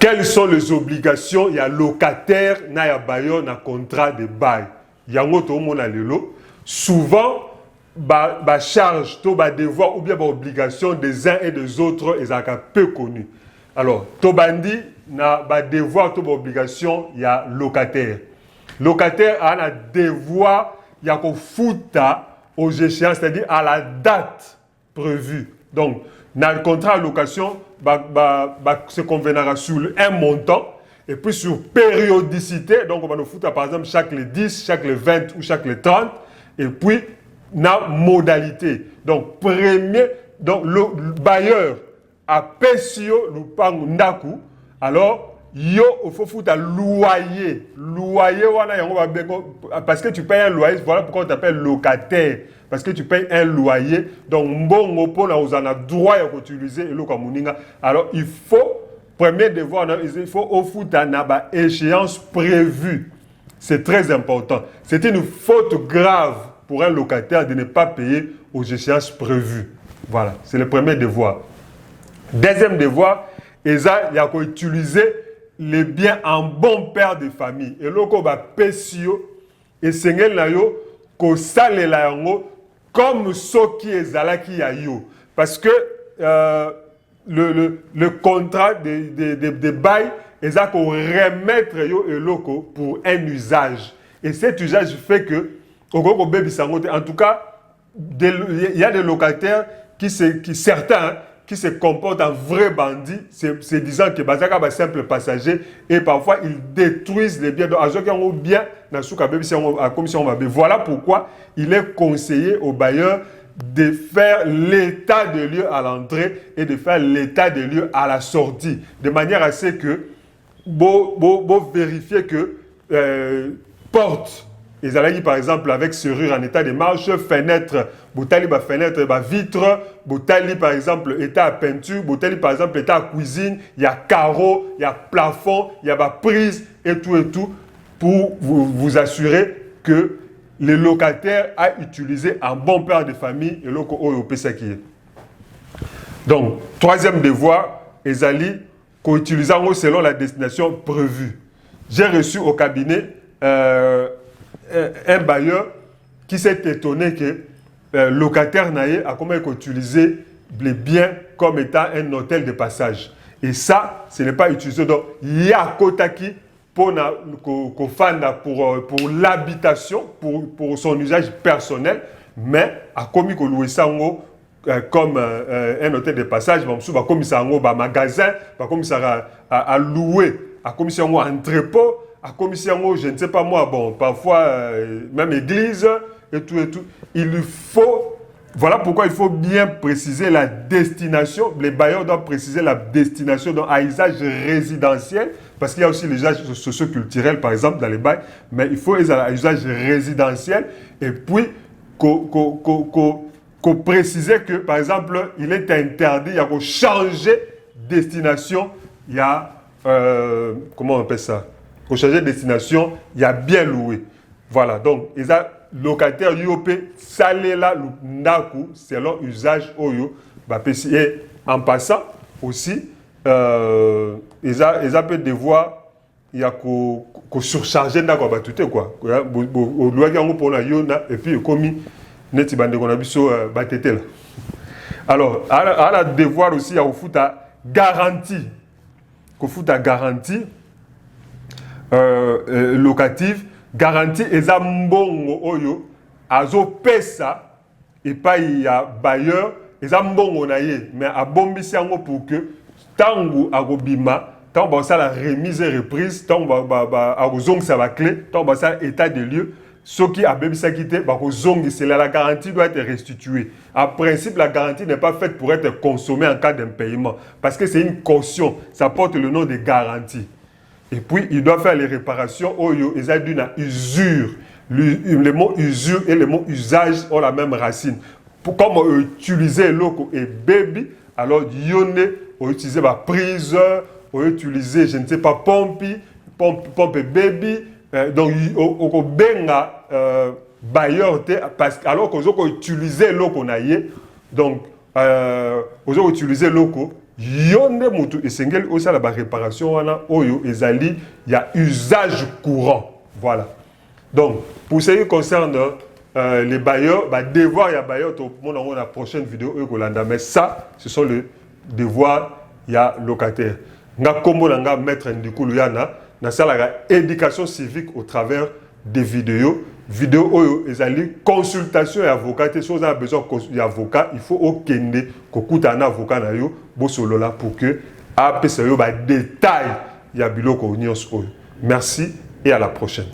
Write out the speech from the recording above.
Quelles sont les obligations? Il y a locataire, il y a bailleur, il y a contrat de bail. Il y a un autre monde à l'élo. Souvent, bah charge, bah devoir ou bien bah obligation des uns et des autres, ils sont peu connus. Alors, Tobandi, na bah devoir, bah obligation, il y a locataire. Locataire a un devoir, il y a qu'on fout aux échéances, c'est-à-dire à la date prévue. Donc, dans le contrat de location, se conviendra sur un montant et puis sur périodicité. Donc, on va nous foutre par exemple chaque les 10, chaque les 20 ou chaque les 30. Et puis, la modalité. Donc, donc le bailleur a payé le pang ndaku. Alors, il faut foutre un loyer. Loyer, parce que tu payes un loyer, voilà pourquoi on t'appelle locataire. Parce que tu payes un loyer. Donc, bon, on a droit à utiliser le Kamuninga. Alors, il faut, premier devoir, il faut offrir une échéance prévue. C'est très important. C'est une faute grave pour un locataire de ne pas payer aux échéances prévues. Voilà, c'est le premier devoir. Deuxième devoir, il y a qu'à utiliser les biens en bon père de famille. Et là, on va payer et c'est que ça les comme ceux qui est là qui a eu. Parce que le contrat de bail, ils ont qu'on remettre et loco pour un usage. Et cet usage fait que, en tout cas, il y a des locataires certains qui se comportent en vrai bandit, c'est disant que Bazaka est simple passager et parfois ils détruisent les biens. Donc, voilà pourquoi il est conseillé aux bailleurs de faire l'état de lieu à l'entrée et de faire l'état de lieu à la sortie, de manière à ce que vous vérifiez que porte, ils allaient par exemple avec serrure en état de marche, fenêtre, boutali fenêtre, vitre, boutali par exemple état à peinture, boutali par exemple état à cuisine, il y a carreau, il y a plafond, il y a prise et tout pour vous assurer que le locataire a utilisé un bon père de famille et l'autre au qui est. Donc, troisième devoir, ils allaient qu'utiliser selon la destination prévue. J'ai reçu au cabinet un bailleur qui s'est étonné que le locataire a comment utiliser les biens comme étant un hôtel de passage. Et ça, ce n'est pas utilisé. Donc, il y a Kotaki pour l'habitation, pour son usage personnel, mais à commis que louer ça comme un hôtel de passage, comme ça un magasin, comme ça à louer, comme ça un entrepôt, comme ça je ne sais pas moi, bon, parfois même église et tout. Il faut, voilà pourquoi il faut bien préciser la destination. Les bailleurs doivent préciser la destination dans un usage résidentiel, parce qu'il y a aussi l'usage socio-culturel, par exemple, dans les bails, mais il faut un usage résidentiel, et puis qu'on préciser que, par exemple, il est interdit, il y a qu'on changer destination, il y a, comment on appelle ça? Qu'on changer destination, il y a bien loué. Voilà, donc, ils ont locataire IOP, salé là, ndaku, selon usage oyo, et en passant aussi, ils ont peut devoir, il y a qu'on surcharger ndaku, tout quoi. Et puis, comme neti bande qu'on a biso batete là. Alors, à la devoir aussi à foutre à garantie, qu'on fout à garantie locative, garantie ezambongo oyo azo pesa et pas il y a bailleur ezambongo naie mais a bombisi yango pour que tangu agobima tant ba ça la remise et reprise tant ba agozong ça va clé tant ba ça état de lieu. Ce qui a bien quitté, la garantie doit être restituée. En principe, la garantie n'est pas faite pour être consommée en cas d'impayement. Parce que c'est une caution, ça porte le nom de garantie. Et puis, il doit faire les réparations. Ils ont d'une usure. Le mot usure et le mot usage ont la même racine. Comme utiliser loco et baby, alors yone, on utilise la prise, on utilise, je ne sais pas, pompe et baby. Donc, on benga bailleur parce alors qu'on a utilisé l'eau qu'on a donc on a utilisé l'eau yonde mutu esengeli aussi la réparation wana oyo ezali ya usage courant. Voilà. Donc pour ce qui concerne les bailleurs, bah devoir ya bailleurs tout le monde dans la prochaine vidéo mais ça ce sont les devoirs ya locataire. Nga kombo nga maître Ndikulu yana na sala éducation civique au travers des vidéos oyo ezali consultation et avocat si vous avez besoin d'avocat il faut au kende kokuta na avocat na yo bo solo là pour que apesa yo ba détail ya biloko nyonso oyo. Merci et à la prochaine.